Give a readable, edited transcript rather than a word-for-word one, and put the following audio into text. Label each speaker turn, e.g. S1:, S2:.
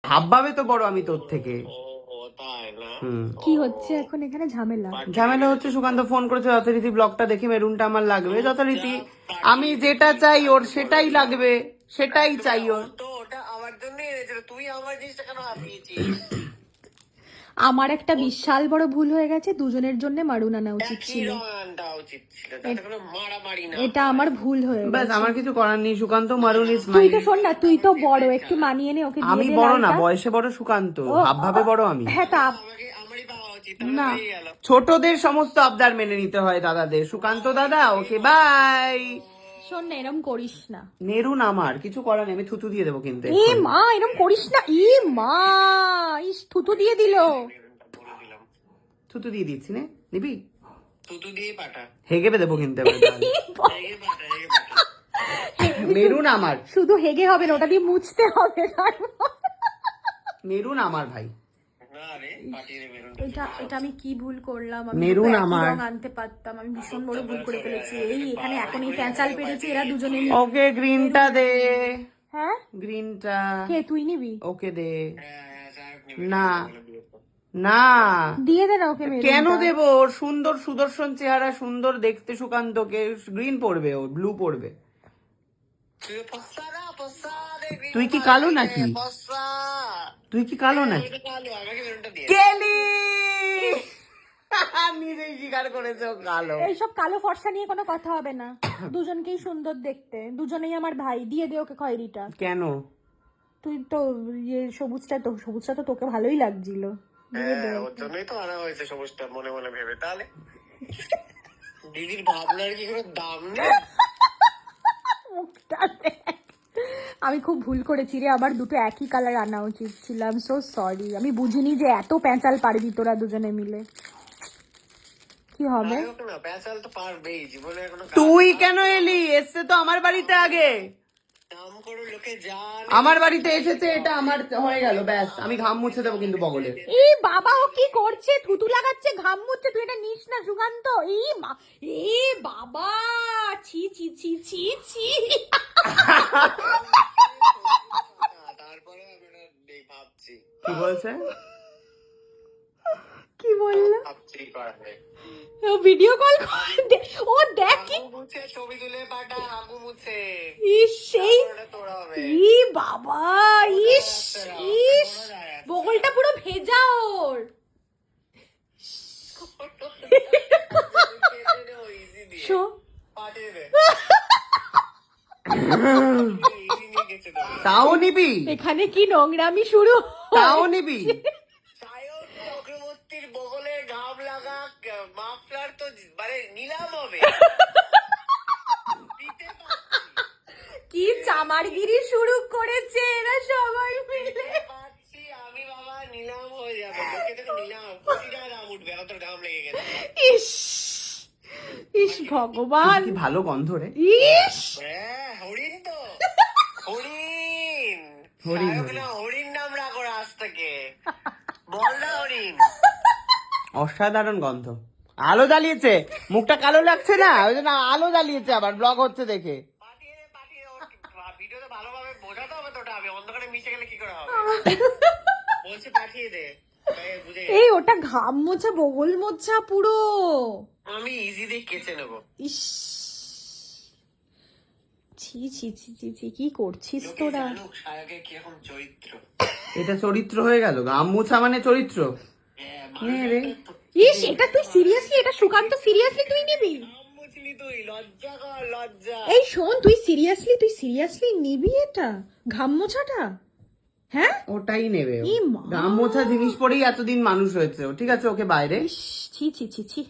S1: ভাবভাবে তো বড় আমি তোর থেকে।
S2: কি হচ্ছে এখন এখানে ঝামেলা?
S1: ঝামেলা হচ্ছে সুকান্ত ফোন করেছে যথারীতি ব্লগটা দেখে মেরুনটা আমার লাগবে যথারীতি, আমি যেটা চাই ওর সেটাই লাগবে, সেটাই চাই ওর।
S2: আমার একটা বিশাল বড় ভুল হয়ে গেছে, দুজনের জন্য মারুন আনা উচিত ছিল। এটা আমার ভুল হয়ে
S1: ব্যাস,
S2: গেছে।
S1: আমার কিছু করার নেই। সুকান্ত মারুন ইজ
S2: তুই
S1: মাই।
S2: তো শোন না, তুই তো বড়, একটু মানিয়ে নে ওকে, দিয়ে
S1: আমি
S2: দে
S1: বড় না,
S2: লালটা।
S1: বয়সে বড় সুকান্ত, ভাবভাবে বড় আমি।
S2: হ্যাঁ তা
S1: না, ছোটদের সমস্ত আবদার মেনে নিতে হয় দাদাদের। সুকান্ত দাদা ওকে বাই।
S2: শোন না, এরম করিস না।
S1: মেরুন আমার কিছু করার নেই, আমি থুতু দিয়ে দেবো কিন্তু
S2: এ মা, এরম করিস না। ই মা, ইস থুতু দিয়ে দিল।
S1: থুতু দিয়ে দিচ্ছি, নে নিবি?
S3: থুতু দিয়ে পাঠা,
S1: হেগে দেবো কিন্তু এবার তাহলে। মেরুন আমার,
S2: শুধু হেগে হবে না, ওটা দিয়ে মুছতে হবে।
S1: মেরুন আমার ভাই।
S3: না রে পাঠিয়ে দে মেরুন।
S2: এটা আমি কি ভুল করলাম? আমি
S1: মেরুন
S2: দুটো একই
S1: আমার।
S2: রং আনতে পারতাম, আমি ভীষণ বড় ভুল করে ফেলেছি। এই এখানে এখন এই প্যাঁচাল পেরেছে এরা দুজনে মিলে।
S1: ওকে গ্রিনটা দে,
S2: হ্যাঁ
S1: গ্রিনটা
S2: কে তুই নিবি?
S1: ওকে দে।
S3: সাহেব নিবে
S1: না না,
S2: দিয়ে দে না ওকে মেরুনটা।
S1: কেন দেব? ওর সুন্দর সুদর্শন চেহারা, সুন্দর দেখতে সুকান্তকে, গ্রিন পড়বে, ও ব্লু পড়বে।
S3: তুই ফসা না ফসা দে।
S1: তুই কি কালো নাকি?
S3: ফসা
S1: তুই কি কালো নাকি?
S3: কালো, আমাকে মেরুনটা দিয়ে
S1: কেলি নিজেই স্বীকার করেছে ও কালো।
S2: এইসব কালো ফর্সা নিয়ে কোনো কথা হবে না। দুজনকেই সুন্দর দেখতে, দুজনেই আমার ভাই। দিয়ে দে ওকে খয়েরিটা।
S1: কেন?
S2: তুই তো সবুজটা তো তোকে ভালোই লাগছিল।
S3: হ্যাঁ, ওর জন্যই তো আনা হয়েছে সবুজটা মনে মনে ভেবে। তাহলে দিদির ভাবনার কি কোনো দাম নেই?
S2: মুখটা দেখ। আমি খুব ভুল করেছি রে, আমার দুটো একই কালার আনা উচিত ছিল। আই এম সো সরি, আমি বুঝিনি যে এত প্যাঁচাল পারবি তোরা দুজনে মিলে। কি হবে?
S3: যাই হোক না, প্যাঁচাল তো পারবেই জীবনে। এখনো
S1: তুই কেন এলি? এসছে তো আমার বাড়িতে আগে।
S3: নাম করো লোকে জান।
S1: আমার বাড়িতে এসেছে, এটা আমার হয়ে গেল, ব্যাস। আমি ঘাম মুছে দেবো কিন্তু বগলে।
S2: এই বাবা, ও কি করছে? থুতু লাগাচ্ছে, ঘাম মুচ্ছে। তুই এটা নিস না সুকান্ত। এই মা, এ বাবা, ছি ছি ছি ছি ছি।
S3: তারপরে আমি ওটা ভাবছি
S1: কি বলছে?
S2: কি বললো?
S3: ভাবছি করা যায়।
S2: ভিডিও কল করে ও দেখ কি।
S3: হাগু মুছে ছবি তুলে পাঠা, হাগু মুছে
S2: ইস সেই,
S3: ওটা তোরা হবে।
S2: ই বাবা, ইস ইস, বগলটা পুরো ভেজা ওর। শো,
S3: পাঠিয়ে দে।
S1: তাও নিবি?
S2: এখানে কি নোংরামি শুরু?
S1: তাও নিবি?
S3: সায়ন চক্রবর্তীর বগলে ঘাম লাগা মাফলার তো মানে নিলাম হবে। দিতে পারছি,
S2: কি চামারগিরি শুরু করেছে এরা সবাই মিলে।
S3: পারছি আমি বাবা, নিলাম হয়ে যাবে। লোকে থেকে নিলাম, কোটি টাকা দাম উঠবে। এত ঘাম লেগে গেছে।
S2: ইস ইস ভগবান,
S1: কি ভালো গন্ধ রে।
S2: ইস
S3: হ্যাঁ, হরিণ তো হরিণ।
S1: হরিণ,
S3: সায়ক
S1: হরিণ।
S3: না, হরিণ নাম রাখো আজ থেকে। বল না হরিণ।
S1: অসাধারণ গন্ধ। আলো জ্বালিয়েছে, মুখটা কালো লাগছে না, ওই জন্য আলো জ্বালিয়েছে, আবার ব্লগ হচ্ছে দেখে।
S3: পাঠিয়ে দে, পাঠিয়ে দে। ওর ভিডিওতে ভালোভাবে বোঝাতে হবে তো। ওটা আমি অন্ধকারে মিশে গেলে কি করে হবে? বলছে পাঠিয়ে দে। বুঝে গেছি।
S2: এই ওটা ঘাম মোছা, বগল মোছা পুরো।
S3: আমি ইজি দিয়ে কেচে নেবো।
S2: ইস, ছি ছি ছি ছি ছি, কি করছিস
S3: লোকে
S2: তোরা?
S3: জানুক সায়কের কিরকম চরিত্র।
S1: এটা চরিত্র হয়ে গেল? গাম মোছা মানে চরিত্র?
S3: হ্যাঁ,
S1: নে রে।
S2: ইস, এটা তুই সিরিয়াসলি, এটা সুকান্ত সিরিয়াসলি তুই নিবি?
S3: নাম মুছলি তুই, লজ্জা কর লজ্জা।
S2: এই শোন, তুই সিরিয়াসলি নিবি এটা ঘাম মোছাটা? হ্যাঁ,
S1: ওটাই নেবে ও।
S2: ই মা।
S1: গাম মোছা জিনিস পরেই এতদিন মানুষ হয়েছে ও। ঠিক আছে, ওকে বাইরে।
S2: ইস, ছি ছি ছি ছি।